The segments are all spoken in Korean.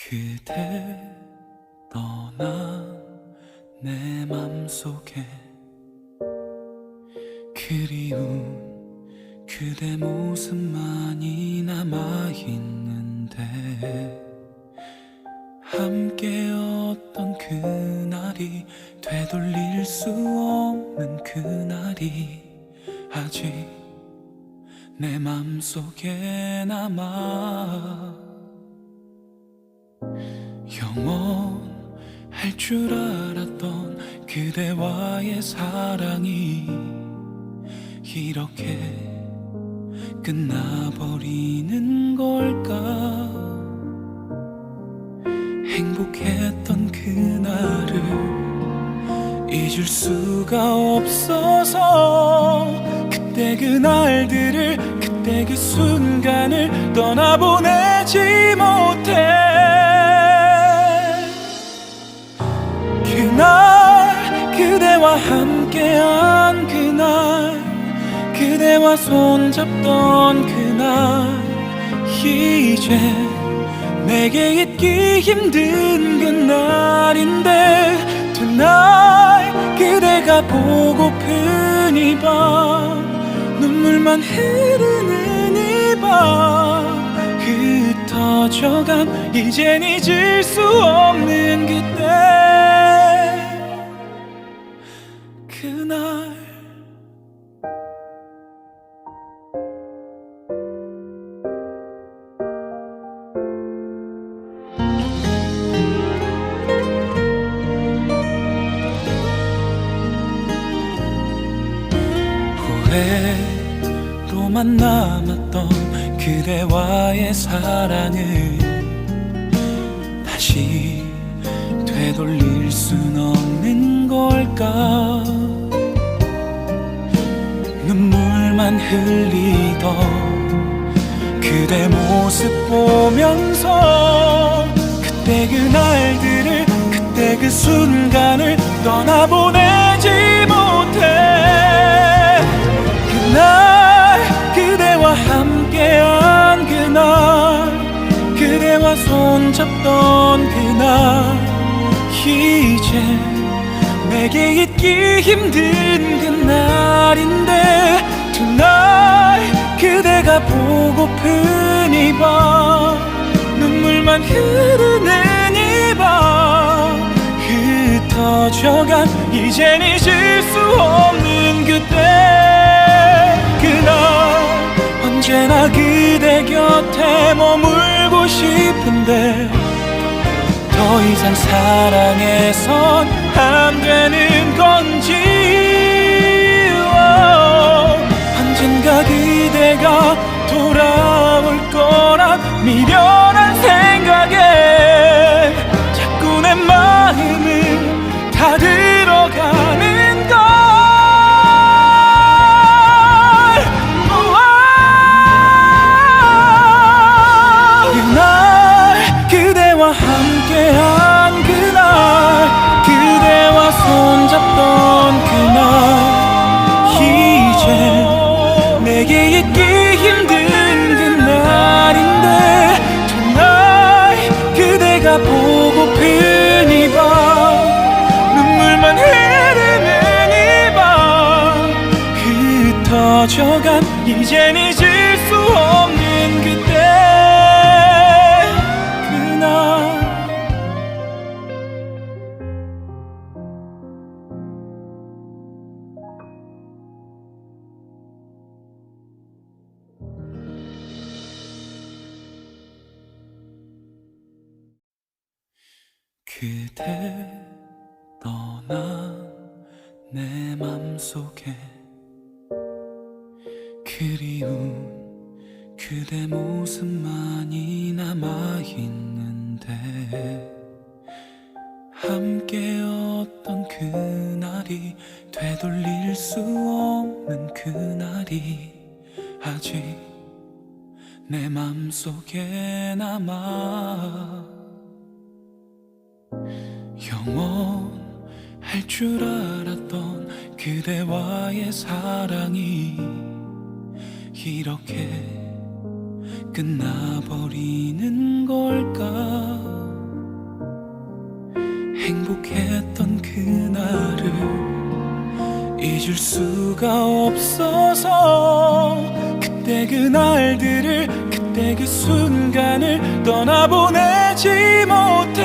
그대 떠난 내 맘속에 그리운 그대 모습만이 남아있는데 함께였던 그날이 되돌릴 수 없는 그날이 아직 내 맘속에 남아 영원할 줄 알았던 그대와의 사랑이 이렇게 끝나버리는 걸까. 행복했던 그날을 잊을 수가 없어서 그때 그날들을 그때 그 순간을 떠나보내지 못해. 그날 그대와 함께한 그날 그대와 손잡던 그날 이제 내게 잊기 힘든 그날인데 Tonight 그대가 보고픈 이 밤 눈물만 흐르는 이 밤 흩어져간 이젠 잊을 수 없는 그때 그날 후회로만 남았던 그대와의 사랑을 다시 되돌릴 순 없는 걸까. 눈물만 흘리던 그대 모습 보면서 그때 그날들을 그때 그 순간을 떠나보내지 못해. 그날 그대와 함께한 그날 그대와 손잡던 그날 이제 내게 잊기 힘든 그날인데 Tonight 그대가 보고픈 이 밤 눈물만 흐르는 이 밤 흩어져간 이젠 잊을 수 없는 그때 그날 언제나 그대 곁에 머물고 싶은데 더 이상 사랑해선 안 되는 건지 언젠가 그대가 돌아올 거란 미련한 생각에 자꾸 내 마음을 다 들어가는 걸. 그날 그대와 함께한 그날 그대와 손잡던 그날 이제 내게 잊기 힘든 그날인데 Tonight 그대가 보고픈 이 밤 눈물만 흐르는 이 밤 흩어져간 이젠 잊을 수 없는 그때 그날 그대 떠난 내 맘속에 그리운 그대 모습만이 남아있는데 함께였던 그날이 되돌릴 수 없는 그날이 아직 내 맘속에 남아 영원할 줄 알았던 그대와의 사랑이 이렇게 끝나버리는 걸까. 잊을 수가 없어서 그때 그날들을 그때 그 순간을 떠나보내지 못해.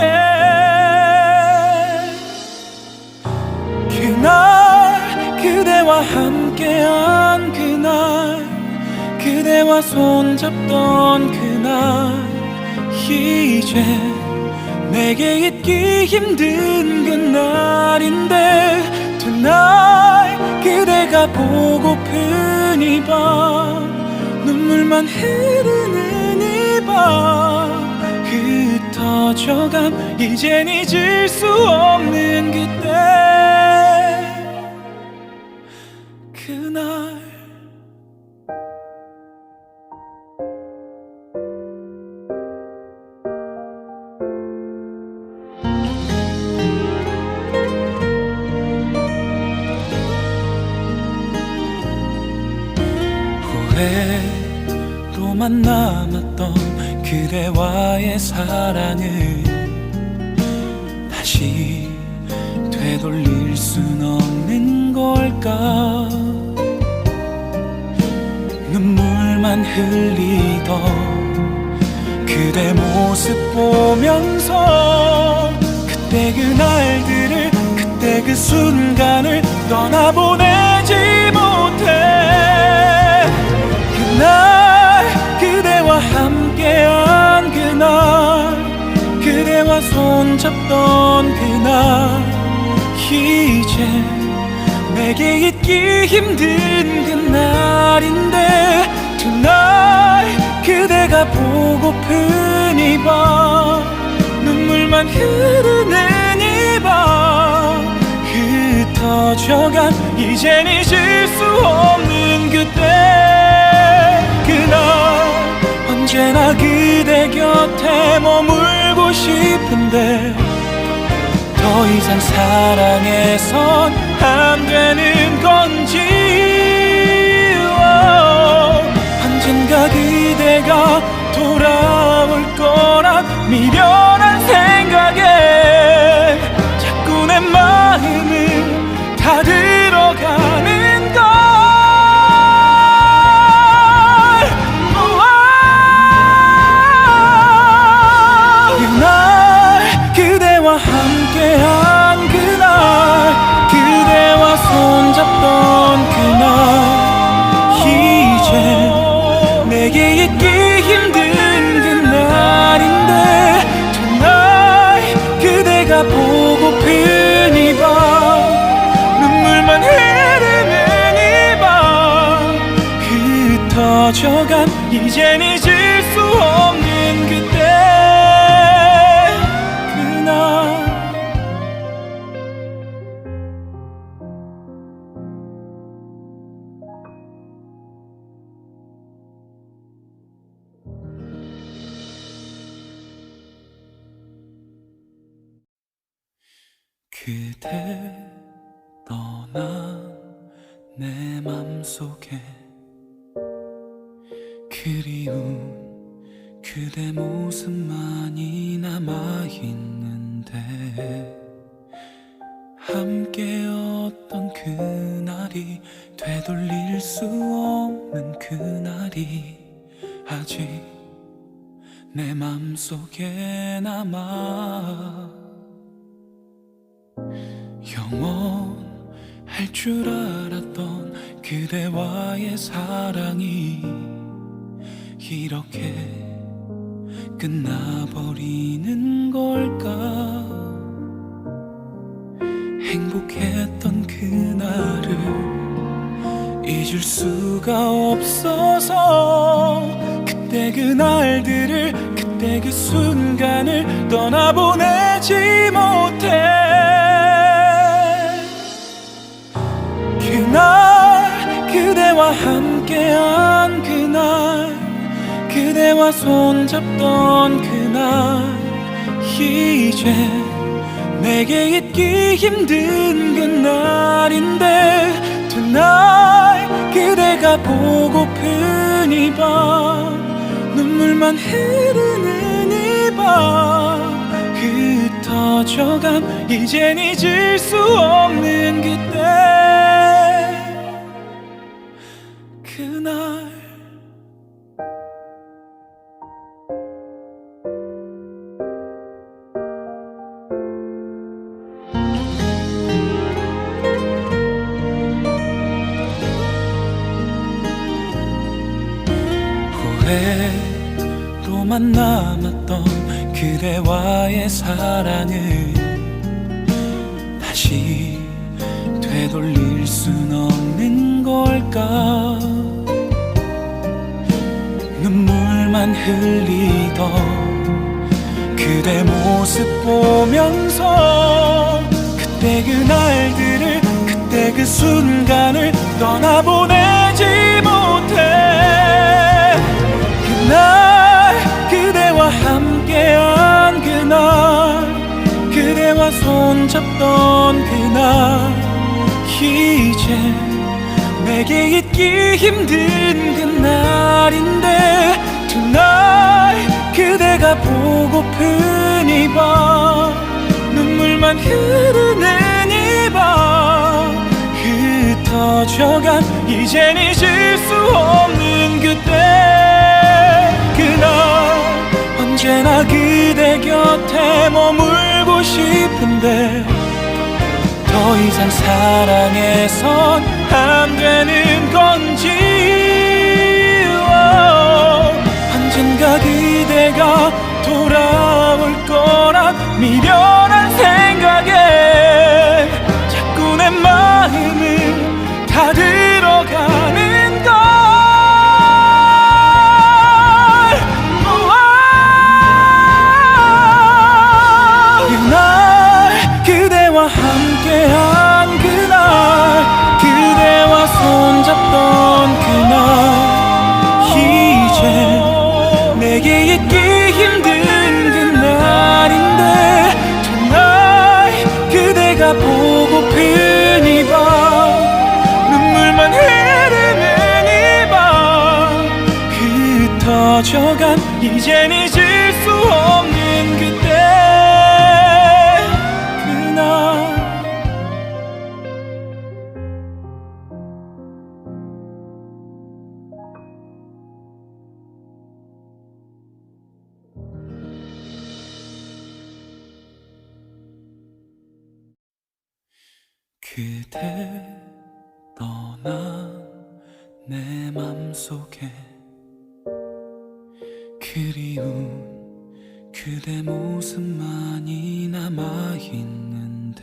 그날 그대와 함께한 그날 그대와 손잡던 그날 이제 내게 잊기 힘든 그날인데 Tonight 그대가 보고픈 이 밤 눈물만 흐르는 이 밤 흩어져간 이젠 잊을 수 없는 그때 그날 후회로만 남았던 그대와의 사랑을 다시 되돌릴 순 없는 걸까. 눈물만 흘리던 그대 모습 보면서 그때 그날들을 그때 그 순간을 떠나보내지 못해. 그날 그대와 함께한 그날 그대와 손잡던 그날 이제 내게 잊기 힘든 그날인데 Tonight 그대가 보고픈 이 밤 눈물만 흐르는 이 밤 흩어져간 이젠 잊을 수 없는 그때 그날 언제나 그대 곁에 머물고 싶은데 더 이상 사랑해선 안 되는 건지 언젠가 그대가 돌아올 거란 미련한 생각에 자꾸 내 마음을 다 들어가는 걸. 그날 그대와 함께한 그날 그대와 손잡던 그날 이제 내게 잊기 힘든 그날인데 Tonight 그대가 보고픈 이 밤 눈물만 흐르는 이 밤 흩어져간 이젠 잊을 수 없는 그때 그날 그대 떠난 내 맘속에 그리운 그대 모습만이 남아있는데 함께였던 그날이 되돌릴 수 없는 그날이 아직 내 맘속에 남아 영원할 줄 알았던 그대와의 사랑이 이렇게 끝나버리는 걸까. 행복했던 그날을 잊을 수가 없어서 그때 그날들을 그때 그 순간을 떠나보내지 못해. 그날 그대와 함께한 그날 그대와 손잡던 그날 이제 내게 잊기 힘든 그날인데 Tonight 그대가 보고픈 이 밤 눈물만 흐르는 이 밤 흩어져간 이젠 잊을 수 없는 그때 남았던 그대와의 사랑을 다시 되돌릴 순 없는 걸까? 눈물만 흘리던 그대 모습 보면서 그때 그날들을, 그때 그 순간을 떠나보내지 못해. 그날 그대와 함께한 그날, 그대와 손잡던 그날, 이제 내게 잊기 힘든 그날인데 Tonight 그대가 보고픈 이 밤, 눈물만 흐르는 이 밤, 흩어져간 이젠 잊을 수 없는 그때 그날, 언제나 그대 곁에 머물고 싶은데 더 이상 사랑해선 안 되는 건지. 언젠가 그대가 돌아올 거란 미련한 생각에 자꾸 내 마음을 다 들어가는 걸. 그날 그대와 함께한 그날, 그대와 손잡던 그날, 이제 내게 잊기 힘든 그날인데 Tonight 그대가 보고픈 이 밤, 눈물만 흐르는 이 밤, 흩어져간 이젠 잊을 수 없는 그때 그날. 그대 떠난 내 맘속에 그리운 그대 모습만이 남아있는데,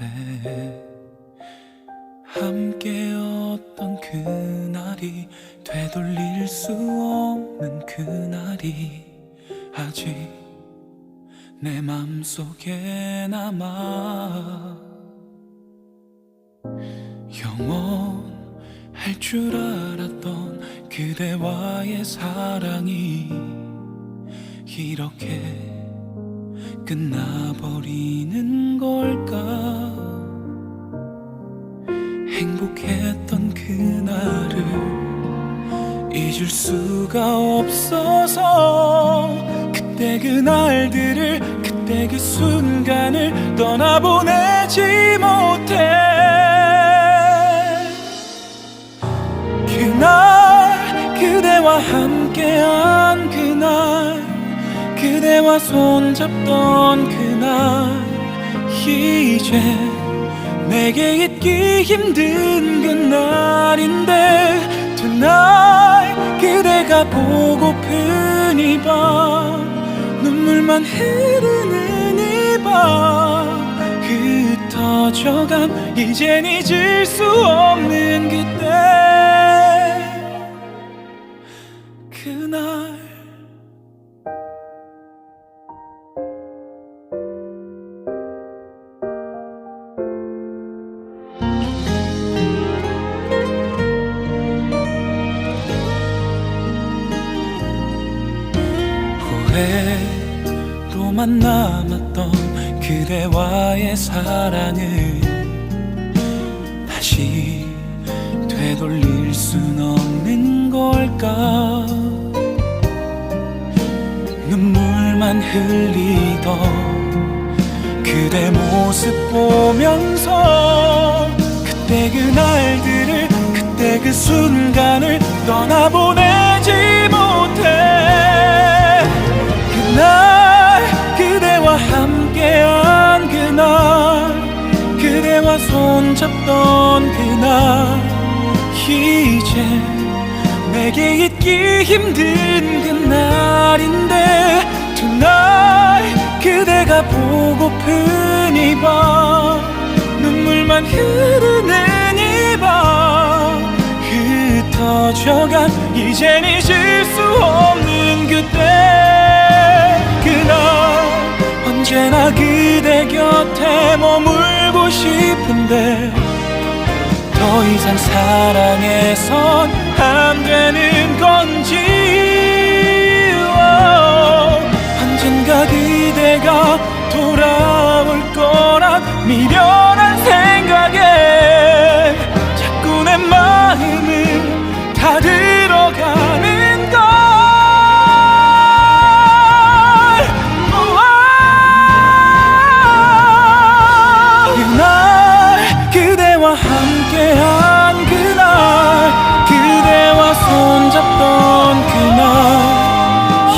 함께였던 그날이 되돌릴 수 없는 그날이 아직 내 맘속에 남아. 영원할 줄 알았던 그대와의 사랑이 이렇게 끝나버리는 걸까? 행복했던 그날을 잊을 수가 없어서 그때 그날들을, 그때 그 순간을 떠나보내지 못해. 그날 그대와 함께한 그날, 그대와 손잡던 그날, 이제 내게 잊기 힘든 그날인데 Tonight 그대가 보고픈 이 밤, 눈물만 흐르는 이 밤, 흩어져간 이젠 잊을 수 없는 그때 그날. 후회로만 남았던 그대와의 사랑을 다시 되돌릴 순 없는 걸까? 눈물만 흘리던 그대 모습 보면서 그때 그날들을, 그때 그 순간을 떠나보내지 못해. 그날 그대와 함께한 그날, 그대와 손잡던 그날, 이제 내게 잊기 힘든 그날인데 Tonight 그대가 보고픈 이 밤 눈물만 흐르는 이 밤 흩어져간 이젠 잊을 수 없는 그때 그날 언제나 그대 곁에 머물고 싶은데 더 이상 사랑해선 안 되는 건지 언젠가 그대가 돌아올 거란 미련한 생각에 자꾸 내 마음을 다 들어가는 걸 그날 그대와 함께한 그날 그대와 손잡던 그날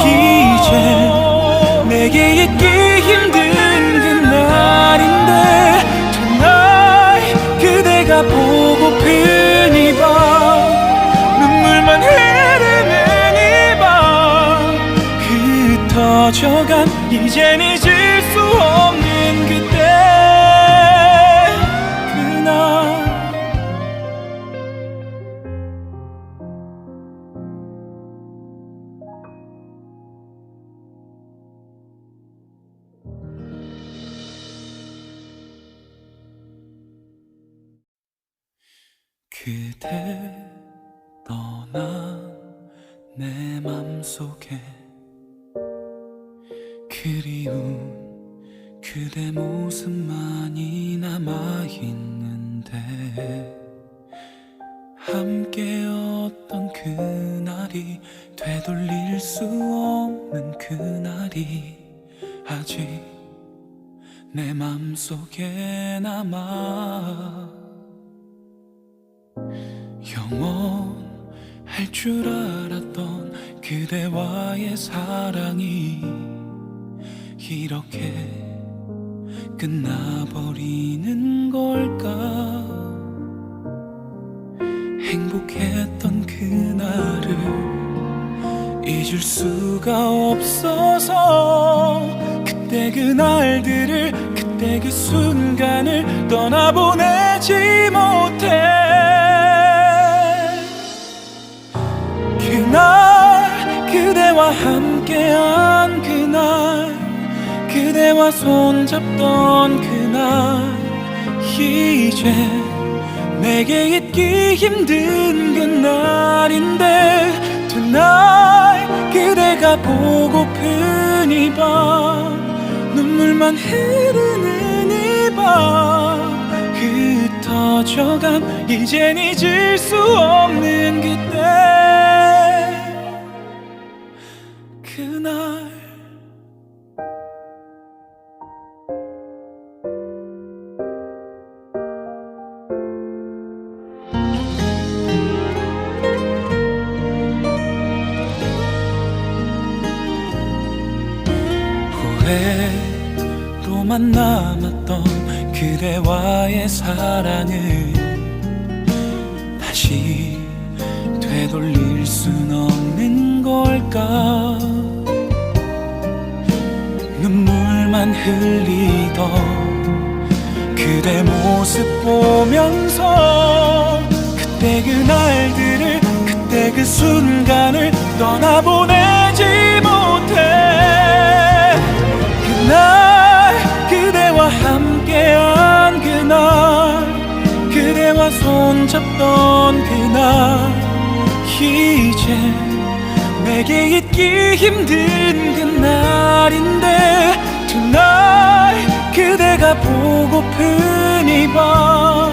이제 내게 잊기 힘든 그날인데 Tonight 그대가 보고픈 이 밤 눈물만 흐르는 이 밤 흩어져간 이젠 잊을 수 없는 그때 그날 그대 떠난 내 맘속에 그리운 그대 모습만이 남아있는데 함께였던 그날이 되돌릴 수 없는 그날이 아직 내 맘속에 남아 영원할 줄 알았던 그대와의 사랑이 이렇게 끝나버리는 걸까 행복했던 그날을 잊을 수가 없어서 그때 그날들을 그때 그 순간을 떠나보내지 못해 그날 그대와 함께한 그날 그대와 손잡던 그날 이제 내게 잊기 힘든 그날인데 Tonight 그대가 보고픈 이 밤 눈물만 흐르는 이 밤 흩어져간 이젠 잊을 수 없는 그때 그날 후회로만 남았던 그대와의 사랑을 다시 되돌릴 순 없는 걸까 눈물만 흘리던 그대 모습 보면서 그때 그날들을 그때 그 순간을 떠나보내지 못해 그날 그대와 함께한 그날 그대와 손잡던 그날 이제 내게 잊기 힘든 그날인데 Tonight 그대가 보고픈 이 밤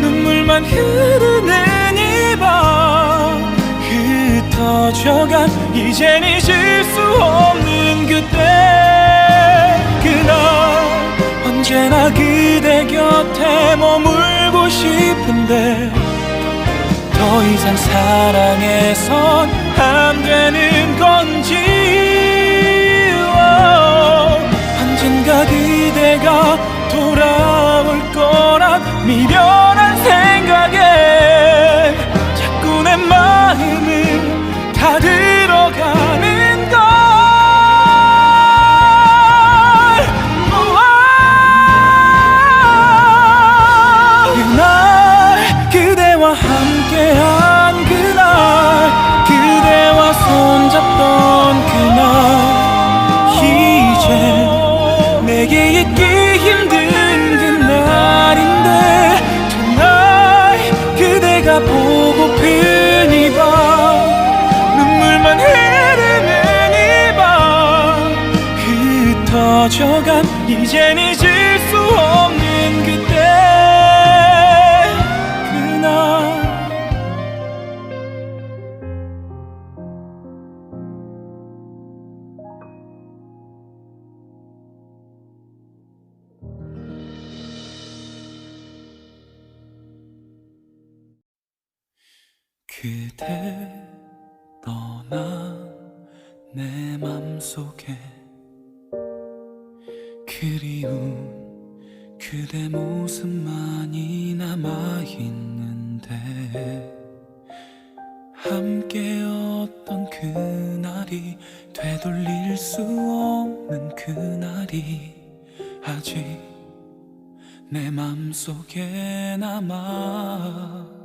눈물만 흐르는 이 밤 흩어져간 이젠 잊을 수 없는 그때 그날 언제나 그대 곁에 머물고 싶은데 더 이상 사랑해선 안 되는 건지 언젠가 그대가 돌아올 거란 미련한 생각에 자꾸 내 마음을 다 들어가는 걸 내게 잊기 힘든 그날인데 Tonight 그대가 보고픈 이 밤 눈물만 흐르는 이 밤 흩어져간 이젠 잊을 수 없는 그때 그날 그대 떠난 내 맘속에 그리운 그대 모습만이 남아있는데 함께였던 그날이 되돌릴 수 없는 그날이 아직 내 맘속에 남아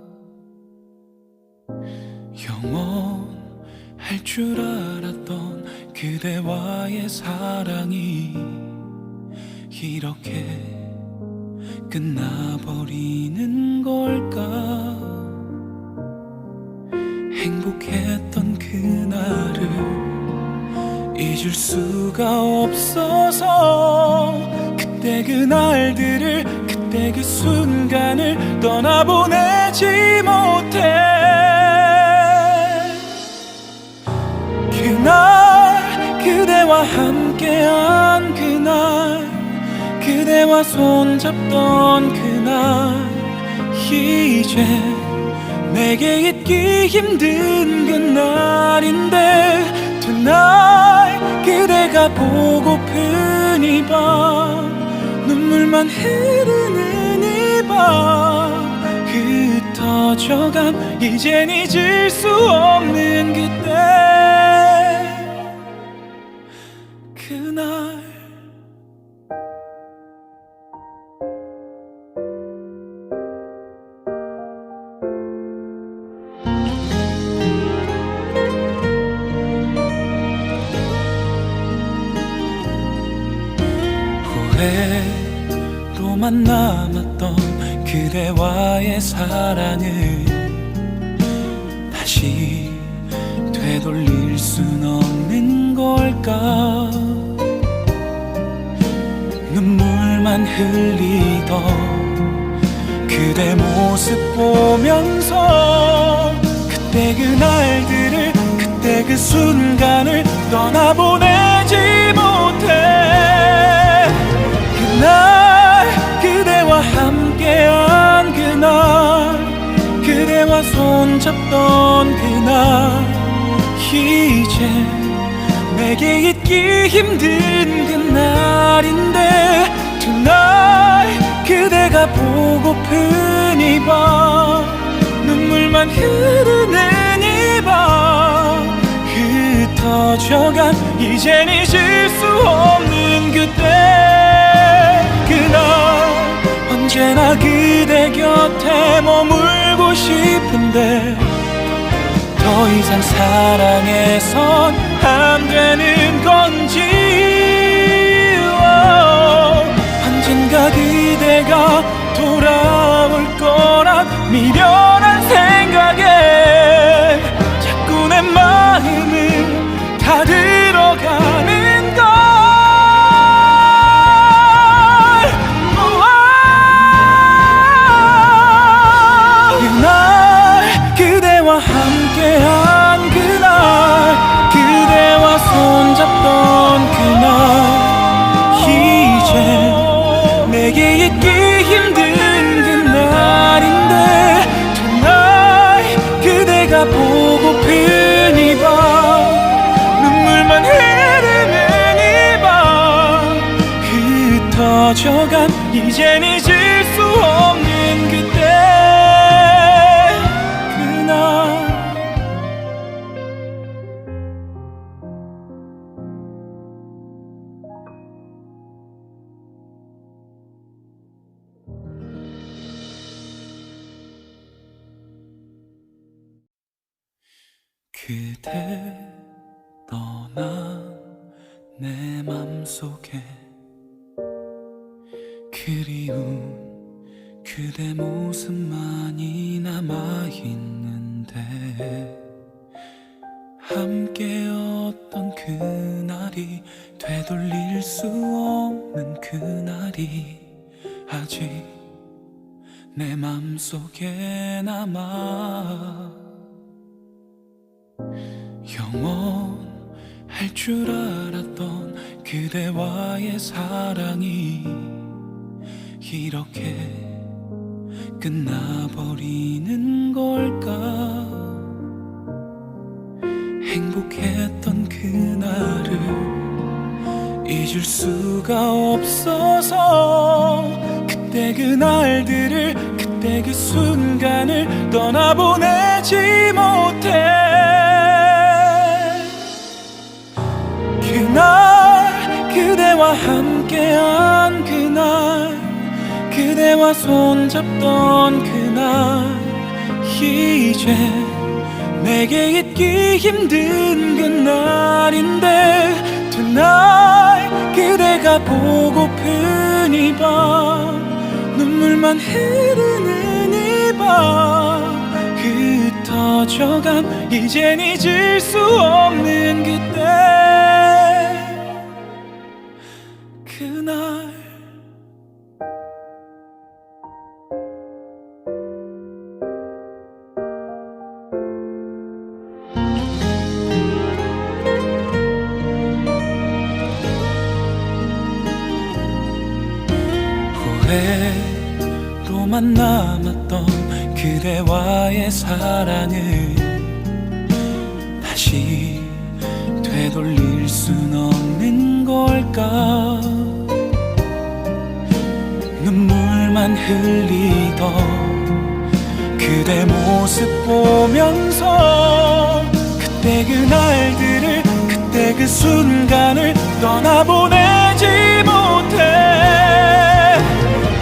영원할 줄 알았던 그대와의 사랑이 이렇게 끝나버리는 걸까 행복했던 그날을 잊을 수가 없어서 그때 그날들을 그때 그 순간을 떠나보내지 못해 그날 그대와 함께한 그날 그대와 손잡던 그날 이제 내게 잊기 힘든 그날인데 Tonight 그대가 보고픈 이 밤 눈물만 흐르는 이 밤 흩어져간 이젠 잊을 수 없는 그때 그날 후회로만 남았던 그대와의 사랑을 다시 되돌릴 순 없는 걸까 눈물만 흘리던 그대 모습 보면서 그때 그날들을 그때 그 순간을 떠나보내지 못해 그날 그대와 함께한 그날 그대와 손잡던 그날 이제 내게 잊기 힘든 그날인데 Tonight 그대가 보고픈 이 밤 눈물만 흐르는 이 밤 흩어져간 이젠 잊을 수 없는 그때 그날 언제나 그대 곁에 머물고 싶은데 더 이상 사랑해선 안 되는 건지 언젠가 그대가 돌아올 거란 미련한 생각에 자꾸 내 마음을 다 들어가는 걸 그날 그대와 함께한 그날 그대와 손잡던 그날 이제 내게 잊기 힘든 그날인데 Tonight 그대가 보고픈 이 밤 눈물만 흐르는 이 밤 흩어져간 이젠 잊을 수 없는 그때 그날 그대 떠난 내 맘속에 그리운 그대 모습만이 남아있는데 함께였던 그날이 되돌릴 수 없는 그날이 아직 내 맘속에 남아 영원할 줄 알았던 그대와의 사랑이 이렇게 끝나버리는 걸까. 행복했던 그날을 잊을 수가 없어서 그때 그날들을 그때 그 순간을 떠나보내지 못해. 그날 그대와 함께한 그날 그대와 손잡던 그날 이제 내게 잊기 힘든 그날인데 Tonight 그대가 보고픈 이 밤 눈물만 흐르는 이 밤 흩어져간 이젠 잊을 수 없는 그때 그날 후회로만 남았던 그대와의 사랑을 다시 되돌릴 순 없는 걸까. 눈물만 흘리던 그대 모습 보면서 그때 그날들을 그때 그 순간을 떠나보내지 못해.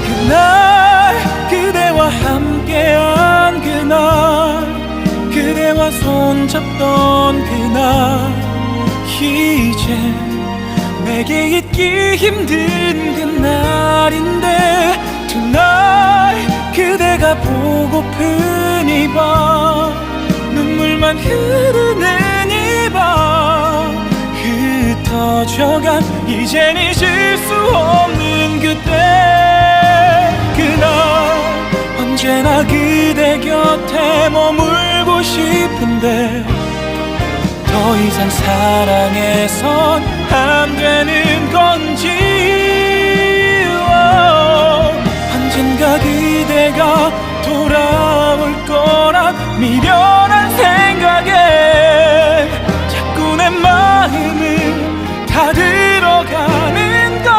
그날 그대와 함께한 그날 그대와 손잡던 그날 이제 내게 잊기 힘든 그날인데 Tonight 그대가 보고픈 이 밤 눈물만 흐르는 이 밤 흩어져간 이젠 잊을 수 없는 그때 그날 언제나 그대 곁에 머물고 싶은데 더 이상 사랑해선 안 되는 건지 언젠가 그대가 돌아올 거란 미련한 생각에 자꾸 내 마음을 다 들어가는 걸.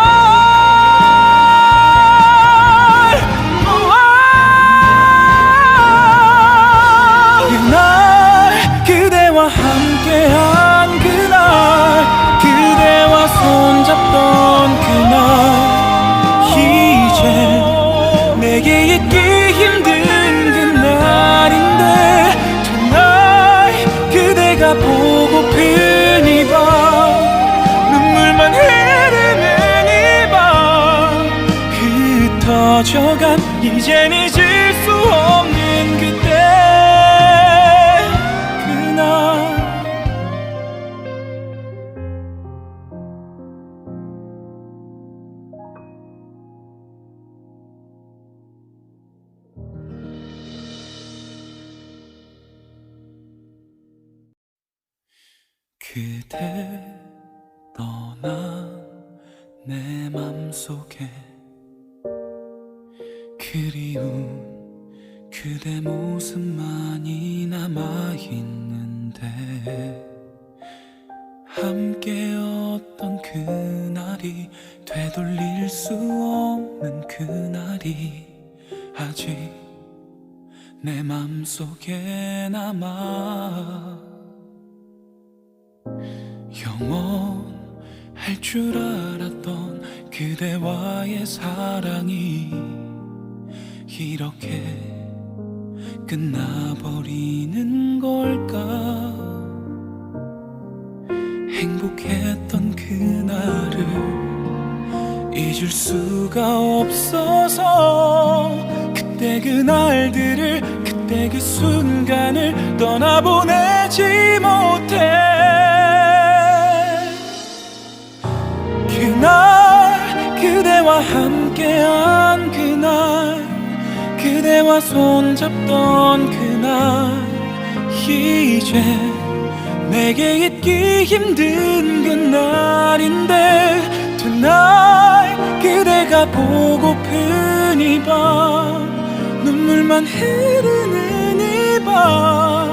그날 그대와 함께한 그날 그대와 손잡던 그날 이제 내게 잊기 힘든 그날인데 Tonight 그대가 보고픈 이 밤 눈물만 흐르는 이 밤 흩어져간 이젠 잊을 수 없는 그때 그날. 그대 떠난 내 맘속에 그리운 그대 모습만이 남아있는데 함께였던 그날이 되돌릴 수 없는 그날이 아직 내 맘속에 남아 영원할 줄 알았던 그대와의 사랑이 이렇게 끝나버리는 걸까. 행복했던 그날을 잊을 수가 없어서 그때 그날들을 그때 그 순간을 떠나보내지 못해. 그날 그대와 함께한 그날 그대와 손잡던 그날 이제 내게 잊기 힘든 그날인데 Tonight 그대가 보고픈 이 밤 눈물만 흐르는 이 밤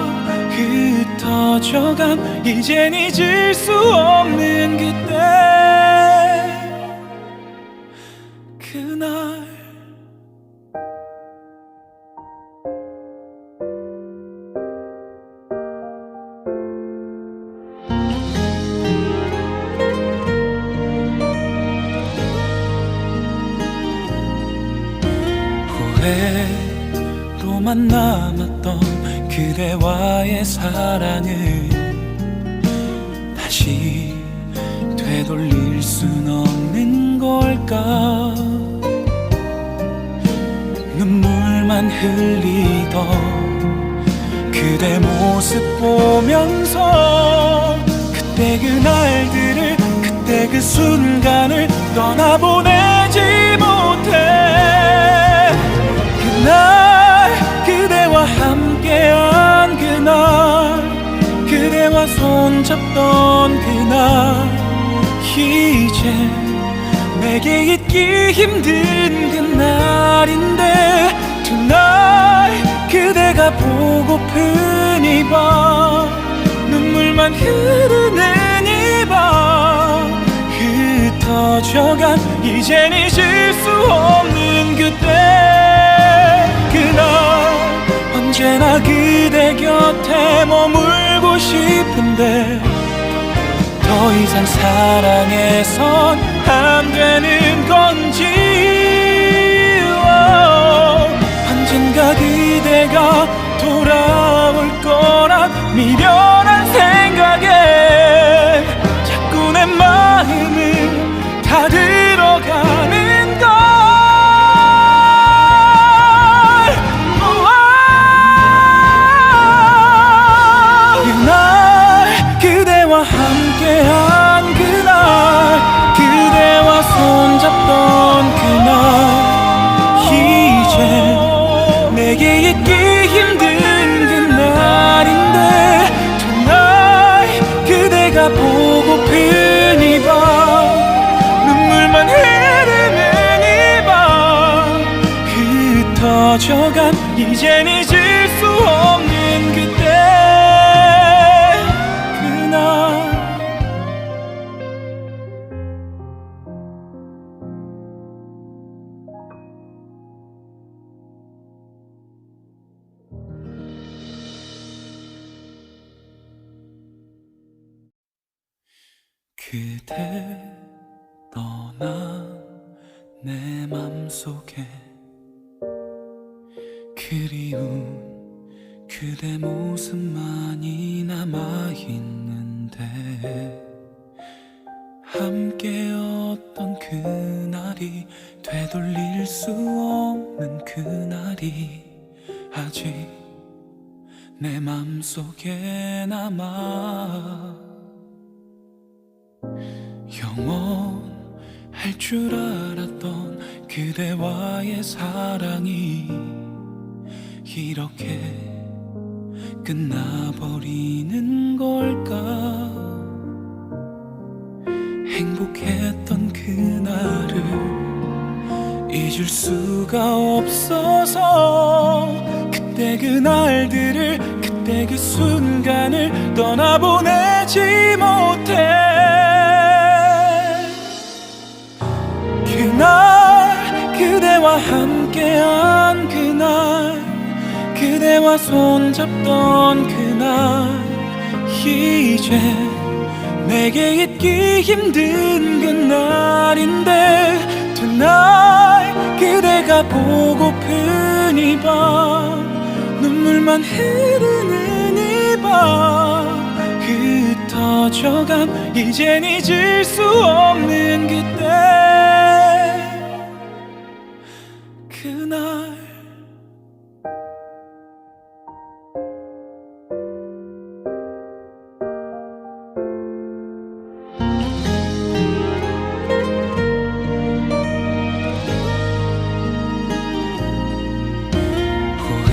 흩어져간 이젠 잊을 수 없는 그때 그날 후회로만 남았던 그대와의 사랑을 다시 되돌릴 순 없는 걸까. 눈물만 흘리던 그대 모습 보면서 그때 그날들을 그때 그 순간을 떠나보내지 못해. 그날 그대와 함께한 그날 그대와 손잡던 그날 이제 내게 잊기 힘든 그날인데 Tonight 그대가 보고픈 이 밤 눈물만 흐르는 이 밤 흩어져간 이젠 잊을 수 없는 그때 그날 언제나 그대 곁에 머물고 싶은데 더 이상 사랑해선 안 되는 건지 언젠가 그대가 돌아올 거란 미련한 생각에 자꾸 내 마음을 다 들어가는 걸. 그날 그대와 함께한 그날 그대와 손잡던 그날 이제 내게 잊기 힘든 그날인데 Tonight 그대가 보고픈 이 밤 눈물만 흐르는 이 밤 흩어져간 이젠 잊을 수 없는 그때 그날. 그대 떠난 내 맘속에 그리운 그대 모습만이 남아있는데 함께였던 그날이 되돌릴 수 없는 그날이 아직 내 맘속에 남아 영원할 줄 알았던 그대와의 사랑이 이렇게 끝나버리는 걸까. 행복했던 그날을 잊을 수가 없어서 그때 그날들을 그때 그 순간을 떠나보내지 못해. 그날 그대와 함께한 그날 그대와 손잡던 그날 이제 내게 잊기 힘든 그날인데 Tonight 그대가 보고픈 이 밤 눈물만 흐르는 이 밤 흩어져간 이젠 잊을 수 없는 그때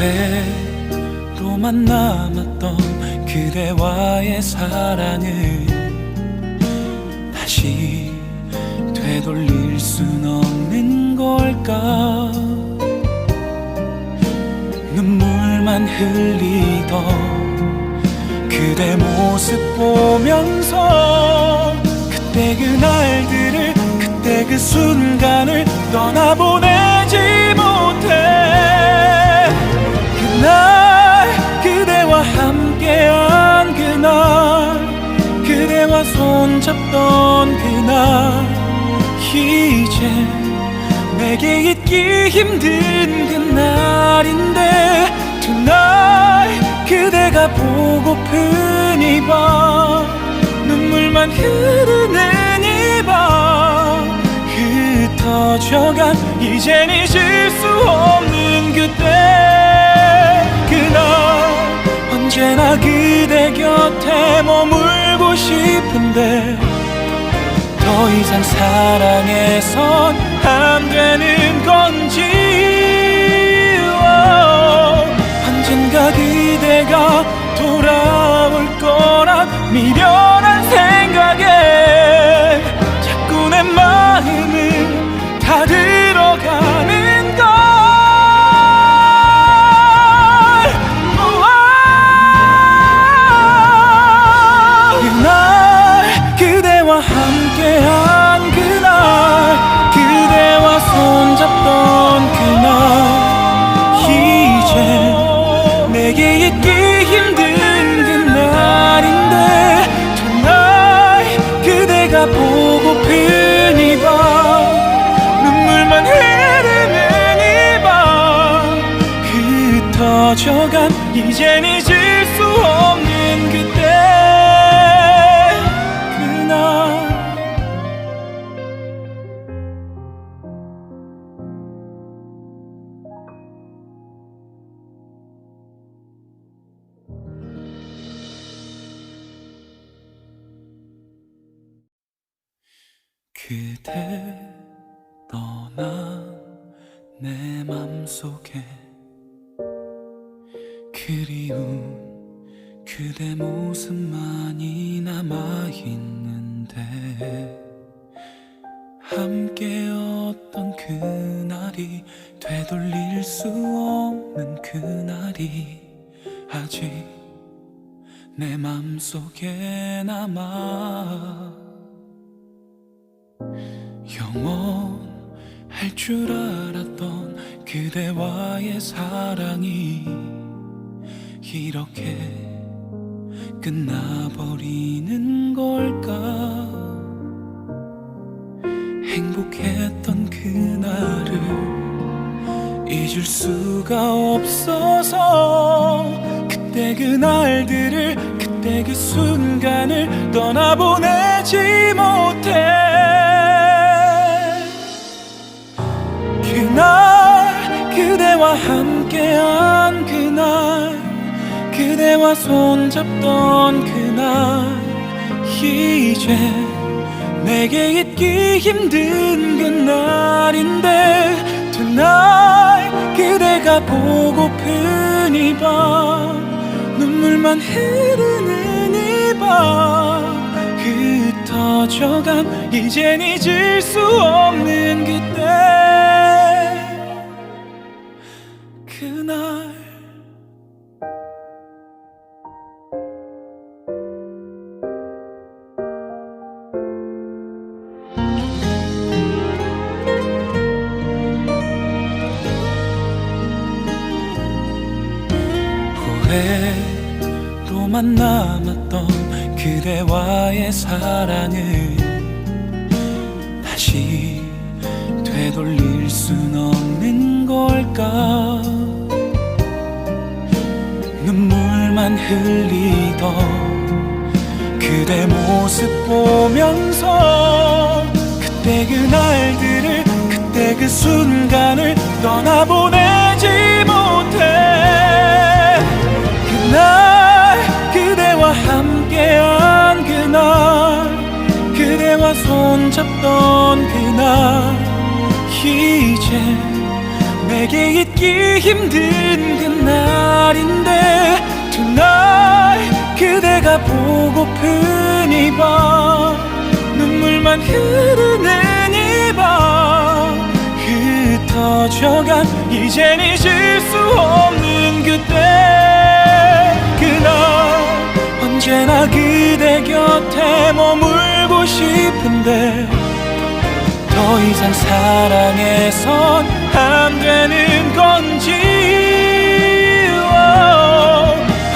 후회로만 남았던 그대와의 사랑을 다시 되돌릴 순 없는 걸까? 눈물만 흘리던 그대 모습 보면서 그때 그날들을, 그때 그 순간을 떠나보내지 못해. 그날 그대와 함께한 그날, 그대와 손잡던 그날, 이제 내게 잊기 힘든 그날인데 Tonight 그대가 보고픈 이 밤, 눈물만 흐르는 이 밤, 흩어져간 이젠 잊을 수 없는 그때 그날. 언제나 그대 곁에 머물고 싶은데 더 이상 사랑해선 안 되는 건지. 언젠가 그대가 돌아올 거란 미련한 생각에 자꾸 내 마음을 다 들어가는 걸. 그날 그대와 함께한 그날, 그대와 손잡던 그날, 이제 내게 잊기 힘든 그날인데 Tonight 그대가 보고픈 이 밤, 눈물만 흐르는 이 밤, 흩어져간 이젠 잊을 수 없는 그때 그날. 그대 떠난 내 맘속에 그리운 그대 모습만이 남아있는데 함께였던 그날이 되돌릴 수 없는 그날이 아직 내 맘속에 남아. 영원할 줄 알았던 그대와의 사랑이 이렇게 끝나버리는 걸까? 행복했던 그날을 잊을 수가 없어서 그때 그날들을, 그때 그 순간을 떠나보내지 못해. 그날 그대와 함께한 그날, 그대와 손잡던 그날, 이제 내게 잊기 힘든 그날인데 Tonight 그대가 보고픈 이 밤, 눈물만 흐르는 이 밤, 흩어져간 이젠 잊을 수 없는 그때 그날. 후회로만 남았던 그대와의 사랑을 다시 되돌릴 순 없는 걸까? 눈물만 흘리던 그대 모습 보면서 그때 그날들을, 그때 그 순간을 떠나보내지 못해. 그날 그대와 함께한 그날, 그대와 손잡던 그날, 이제 내게 잊기 힘든 그날인데 Tonight 그대가 보고픈 이 밤 눈물만 흐르는 이 밤 흩어져간 이젠 잊을 수 없는 그때 그날 언제나 그대 곁에 머물고 싶은데 더 이상 사랑해선 안 되는 건지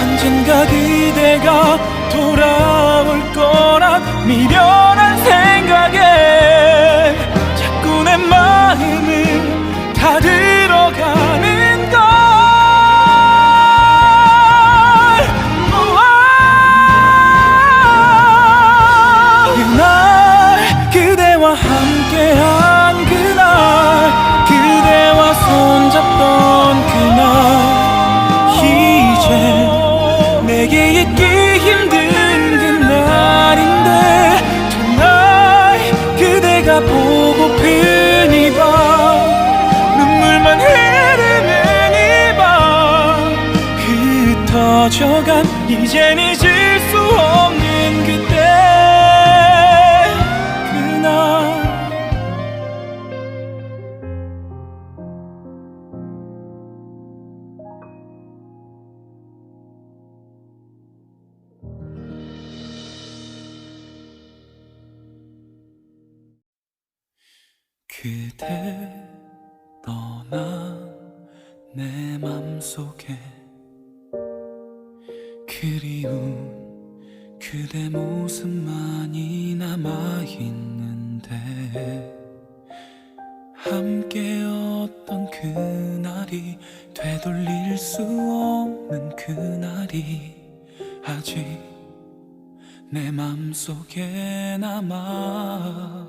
언젠가 그대가 돌아올 거란 미련한 생각에 자꾸 내 마음을 다 들어가는 걸 그날 그대와 함께한 그날 그대와 손잡던 그날 이제 내게 잊기 힘든 그날인데 Tonight 그대가 보고픈 이 밤 눈물만 흐르는 이 밤 흩어져간 이젠 잊을 수 없는 그때 그날 그대 떠난 내 맘속에 그리운 그대 모습만이 남아있는데 함께였던 그날이 되돌릴 수 없는 그날이 아직 내 맘속에 남아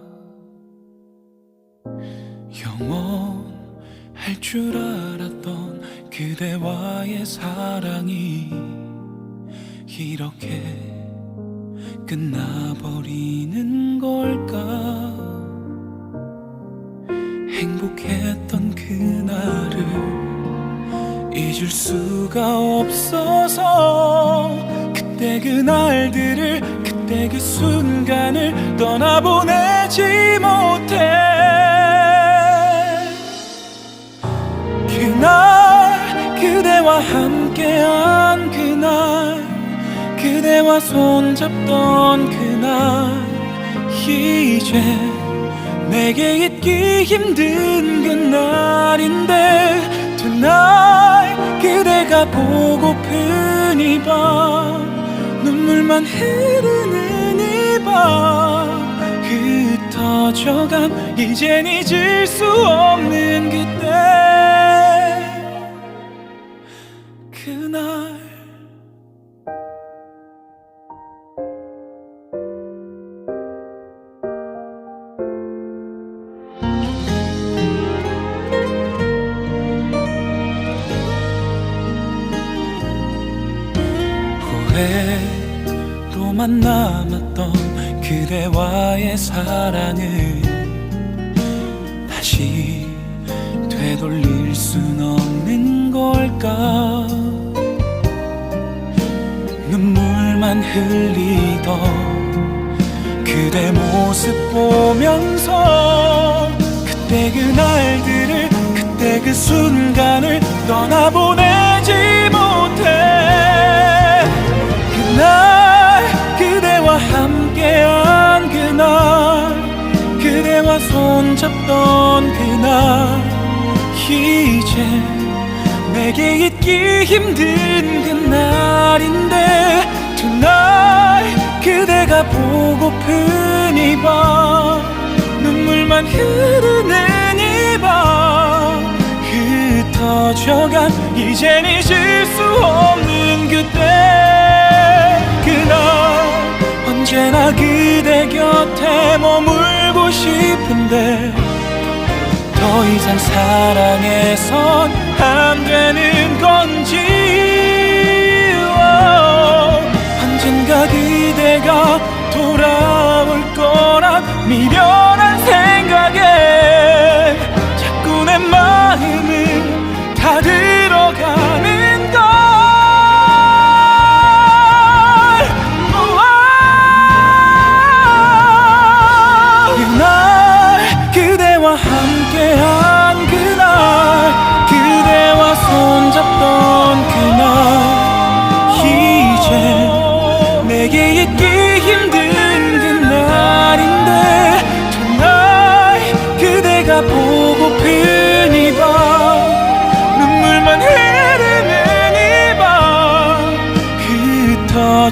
영원할 줄 알았던 그대와의 사랑이 이렇게 끝나버리는 걸까 행복했던 그날을 잊을 수가 없어서 그때 그날들을 그때 그 순간을 떠나보내지 못해 그날 그대와 함께한 그날 그대와 손잡던 그날 이제 내게 잊기 힘든 그날인데 Tonight 그대가 보고픈 이 밤 눈물만 흐르는 이 밤 흩어져간 이젠 잊을 수 없는 그때 그날 후회로만 남았던 그대와의 사랑을 다시 되돌릴 순 없는 걸까 눈물만 흘리던 그대 모습 보면서 그때 그날들을 그때 그 순간을 떠나보내지 못해 그날 그대와 함께한 그날 그대와 손잡던 그날 이제 내게 잊기 힘든 그날인데 Tonight 그대가 보고픈 이 밤 눈물만 흐르는 이 밤 흩어져간 이젠 잊을 수 없는 그때 그날 언제나 그대 곁에 머물고 싶은데 더 이상 사랑해선 안 되는 건지 언젠가 그대가 돌아올 거란 미련한 생각에 자꾸 내 마음을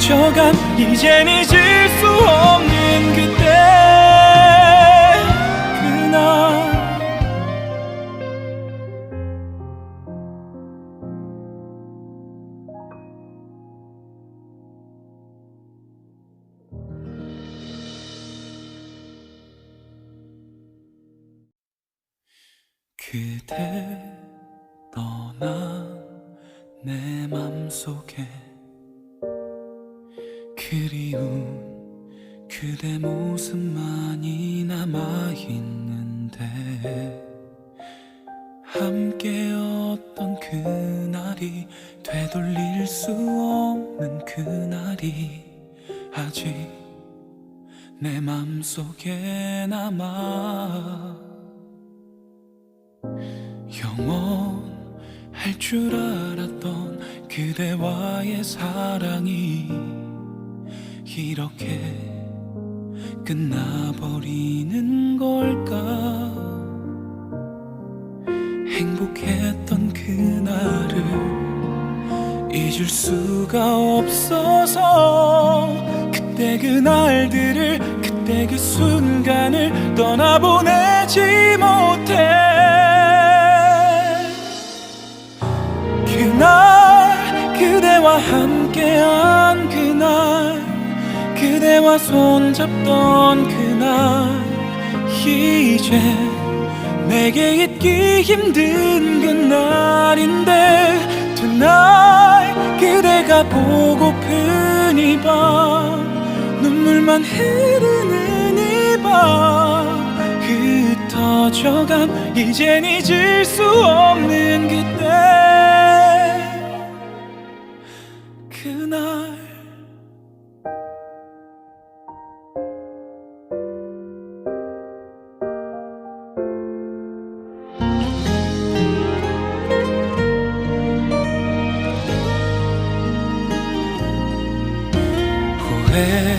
흩어져간 이젠 잊을 수 없는 그때 그날 그대 떠난 내 맘속에 그리운 그대 모습만이 남아있는데 함께였던 그날이 되돌릴 수 없는 그날이 아직 내 맘속에 남아 영원할 줄 알았던 그대와의 사랑이 이렇게 끝나버리는 걸까 행복했던 그날을 잊을 수가 없어서 그때 그날들을 그때 그 순간을 떠나보내지 못해 그날 그대와 함께한 그날 그대와 손잡던 그날 이제 내게 잊기 힘든 그날인데 Tonight 그대가 보고픈 이 밤 눈물만 흐르는 이 밤 흩어져간 이젠 잊을 수 없는 그때 그날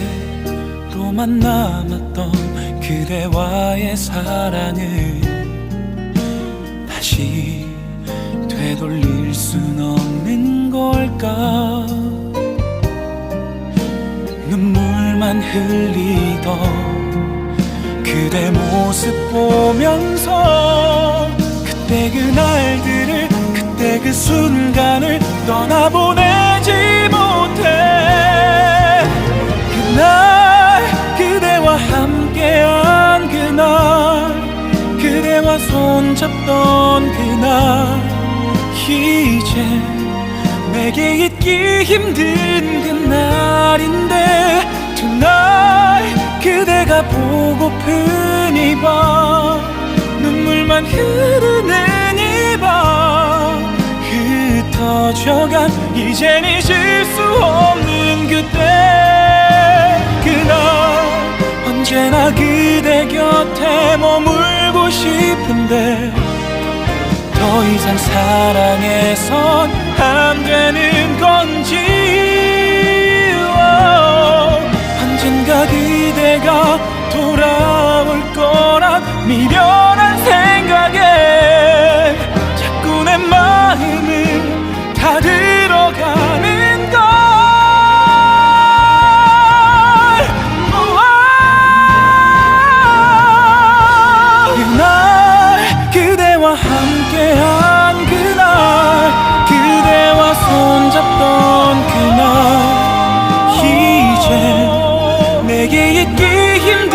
후회로만 남았던 그대와의 사랑을 다시 되돌릴 순 없는 걸까 눈물만 흘리던 그대 모습 보면서 그때 그날들을 그때 그 순간을 떠나보내지 못해 그날 그대와 함께한 그날 그대와 손잡던 그날 이제 내게 잊기 힘든 그날인데 Tonight 그대가 보고픈 이 밤 눈물만 흐르는 이 밤 흩어져간 이젠 잊을 수 없는 그때 그날 언제나 그대 곁에 머물고 싶은데 더 이상 사랑해선 안 되는 건지 언젠가 그대가 돌아올 거란 미련한 생각에 자꾸 내 마음을 다 들어가는 걸 그날 그대와 함께한 그날 그대와 손잡던 그날 이제 내게 잊기 힘든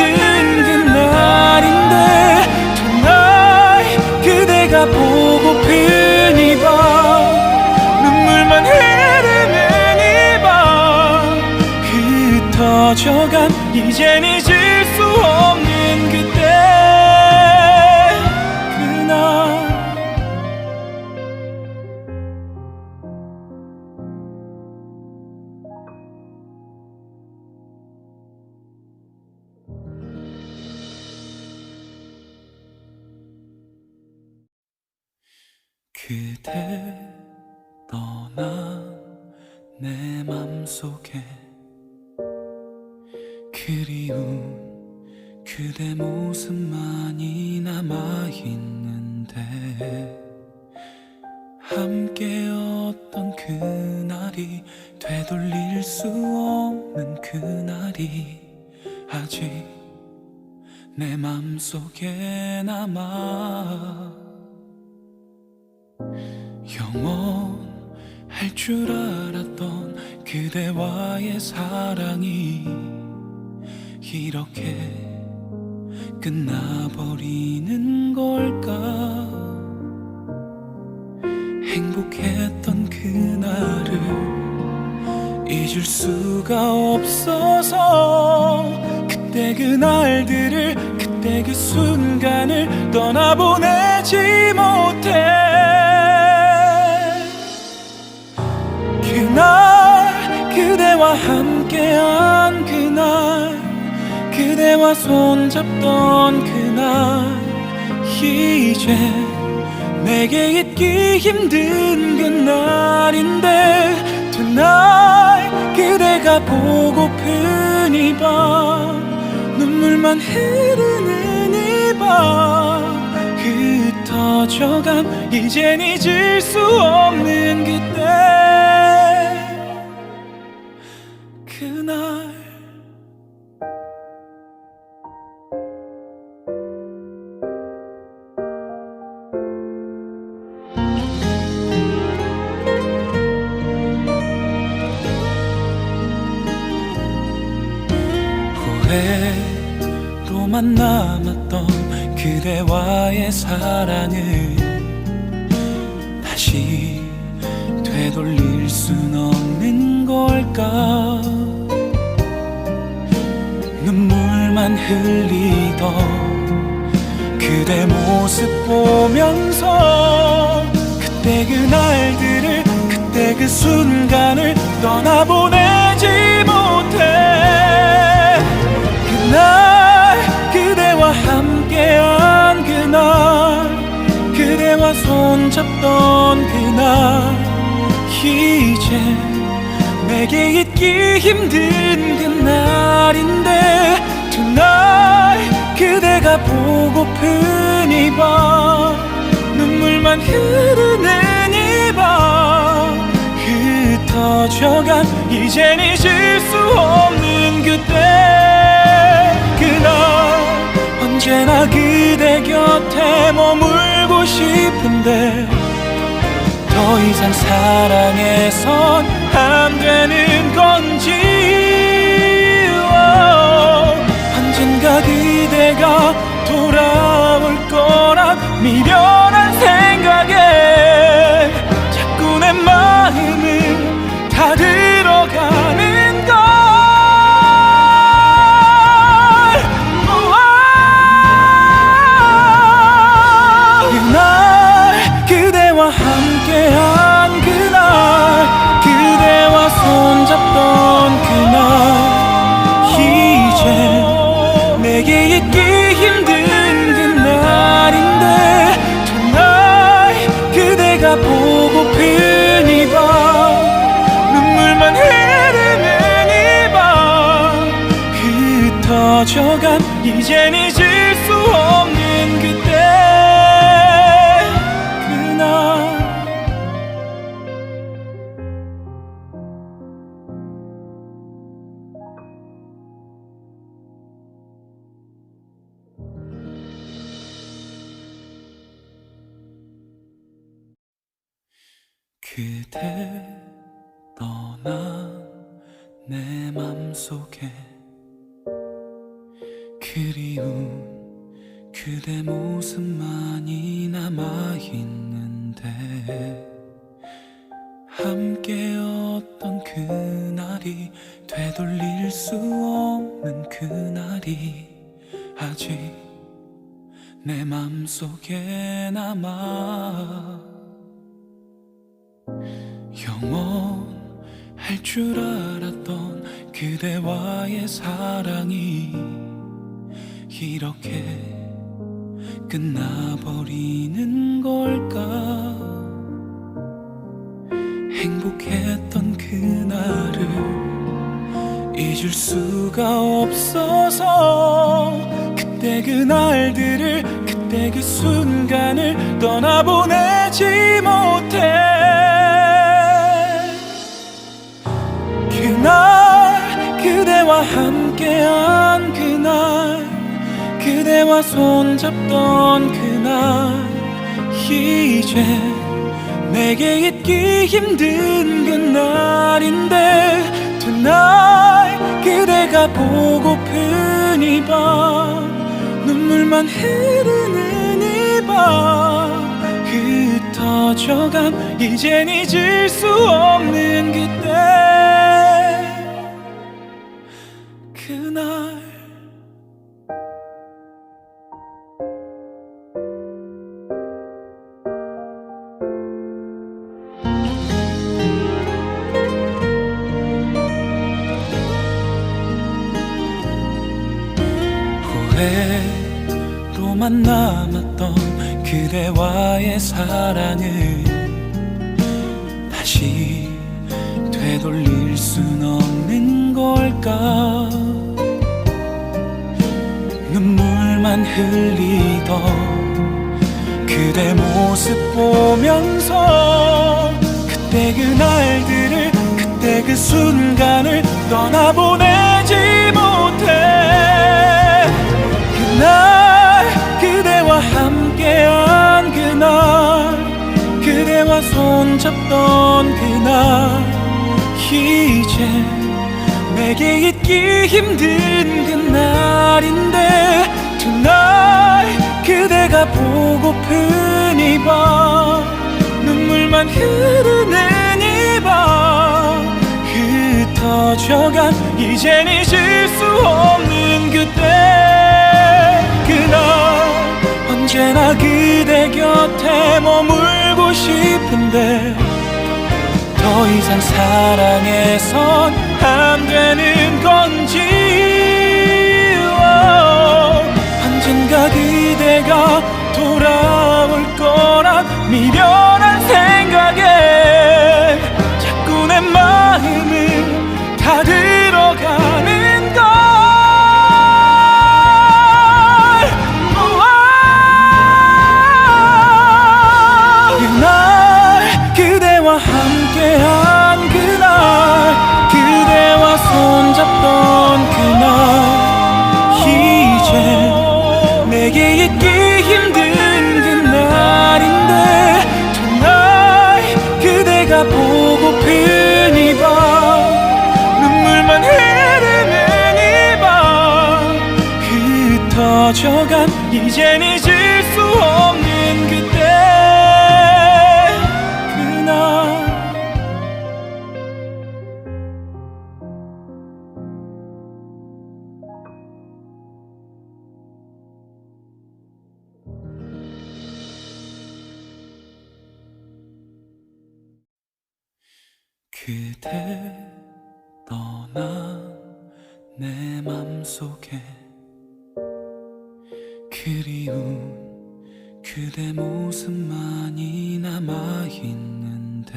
그날인데 Tonight 그대가 보고픈 이 밤 눈물만 흐르는 이 밤 흩어져간 이젠 잊을 수 없는 그때 그날 그대 떠난 내 맘속에 그리운 그대 모습만이 남아있는데 함께였던 그날이 되돌릴 수 없는 그날이 아직 내 맘속에 남아 영원할 줄 알았던 그대와의 사랑이 이렇게 끝나버리는 걸까. 행복했던 그날을 잊을 수가 없어서 그때 그날들을 그때 그 순간을 떠나보내지 못해. 그날 그대와 함께한 그날 그대와 손잡던 그날 이제 내게 잊기 힘든 그날인데 Tonight 그대가 보고픈 이 밤 눈물만 흐르는 이 밤 흩어져간 이젠 잊을 수 없는 그때 그날 후회로만 남았던 그대와의 사랑을 다시 되돌릴 순 없는 걸까. 눈물만 흘리던 그대 모습 보면서 그때 그날들을 그때 그 순간을 떠나보내지 못해. 그날 그대와 함께한 그날 그대와 손잡던 그날 이제 내게 잊기 힘든 그날인데 Tonight 그대가 보고픈 이 밤 눈물만 흐르는 이 밤 흩어져간 이젠 잊을 수 없는 그때 그날 언제나 그대 곁에 머물고 싶은데 더 이상 사랑해선 안 되는 건지 언젠가 그대가 돌아올 거란 미련한 생각에 자꾸 내 마음을 다 들어가는 걸. 그날 그대와 함께한 그날 그대와 손잡던 그날 이제 내게 잊기 힘든 그날인데 Tonight 그대가 보고픈 이 밤 눈물만 흐르는 이 밤 흩어져간 이젠 잊을 수 없는 그때 그날. 그대 떠난 내 맘속에 그리운 그대 모습만이 남아있는데 함께였던 그날이 되돌릴 수 없는 그날이 아직 내 맘속에 남아 영원할 줄 알았던 그대와의 사랑이 이렇게 끝나버리는 걸까. 행복했던 그날을 잊을 수가 없어서 그때 그날들을 그때 그 순간을 떠나보내지 못해. 그날 그대와 함께한 그날, 그대와 손잡던 그날, 이제 내게 잊기 힘든 그날인데 Tonight 그대가 보고픈 이 밤, 눈물만 흐르는 이 밤, 흩어져간 이젠 잊을 수 없는 그때 그날. 후회로만 남았던 그대와의 사랑을 다시 되돌릴 순 없는 걸까. 눈물만 흘리던 그대 모습 보면서 그때 그날들을, 그때 그 순간을 떠나보내지 못해. 그날 그대와 함께한 그날, 그대와 손잡던 그날, 이제 내게 잊기 힘든 그날인데 Tonight 그대가 보고픈 이 밤, 눈물만 흐르는 이 밤, 흩어져간 이젠 잊을 수 없는 그때 그날. 언제나 그대 곁에 머물고 싶은데 더 이상 사랑해선 안 되는 건지. 언젠가 그대가 돌아올 거란 미련한 생각에 자꾸 내 마음을 다 들어가는 걸. 그날 그대와 함께한 그날, 그대와 손잡던 그날, 이제 내게 잊기 힘든 그날인데 Tonight 그대가 보고픈 이 밤, 눈물만 흐르는 이 밤, 흩어져간 이젠 잊을 수 없는 그때 그날. 그대 떠난 내 맘속에 그리운 그대 모습만이 남아있는데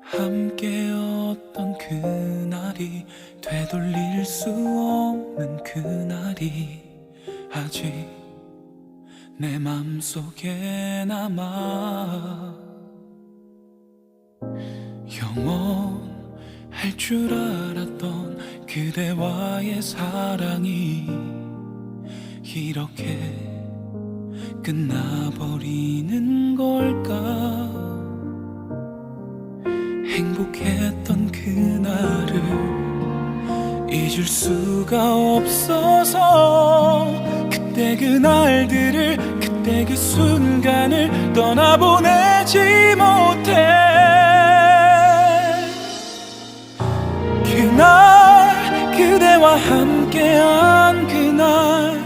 함께였던 그날이 되돌릴 수 없는 그날이 아직 내 맘속에 남아. 영원할 줄 알았던 그대와의 사랑이 이렇게 끝나버리는 걸까. 행복했던 그날을 잊을 수가 없어서 그때 그날들을, 그때 그 순간을 떠나보내지 못해. 그날 그대와 함께한 그날,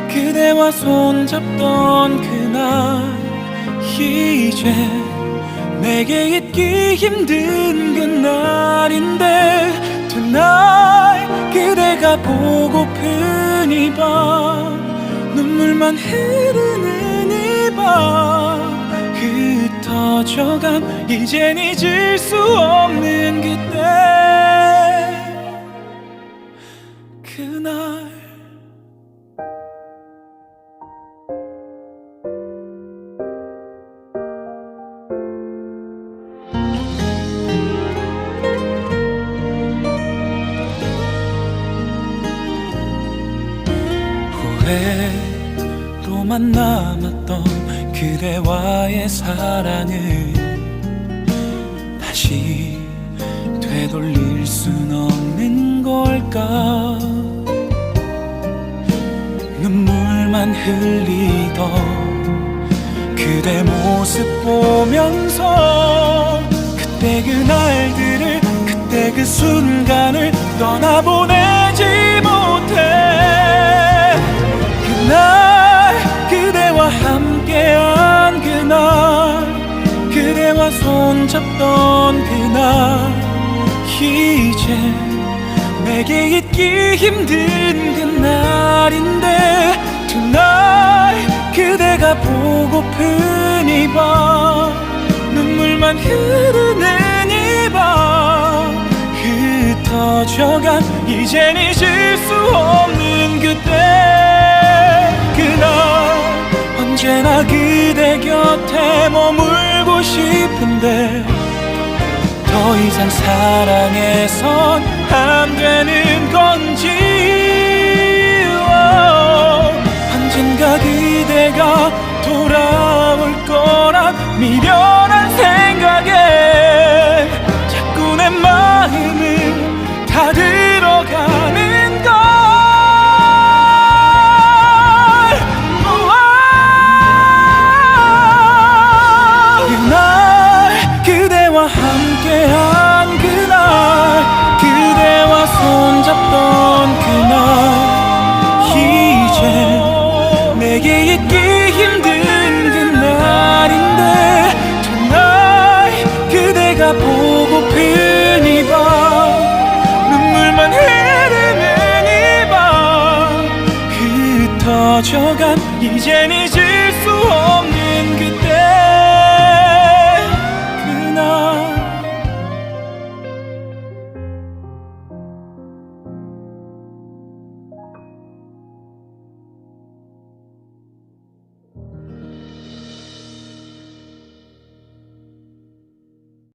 그대와 손잡던 그날, 이제 내게 잊기 힘든 그날인데 Tonight 그대가 보고픈 이 밤, 눈물만 흐르는 이 밤, 흩어져간 이젠 잊을 수 없는 그때 그날. 남았던 그대와의 사랑을 다시 되돌릴 순 없는 걸까. 눈물만 흘리던 그대 모습 보면서 그때 그날들을, 그때 그 순간을 떠나보내지 못해. 그날 그대와 함께한 그날, 그대와 손잡던 그날, 이제 내게 잊기 힘든 그날인데 Tonight 그대가 보고픈 이 밤, 눈물만 흐르는 이 밤, 흩어져간 이젠 잊을 수 없는 그때 그날. 언제나 그대 곁에 머물고 싶은데 더 이상 사랑해선 안 되는 건지. 언젠가 그대가 돌아올 거란 미련한 생각에 자꾸 내 마음을 다 들어가는 걸. 그날 그대와 함께한 그날, 그대와 손잡던 그날, 이제 내게 잊기 힘든 그날인데 Tonight 그대가 보고픈 이 밤, 눈물만 흐르는 이 밤, 흩어져간 이젠 잊을 수 없는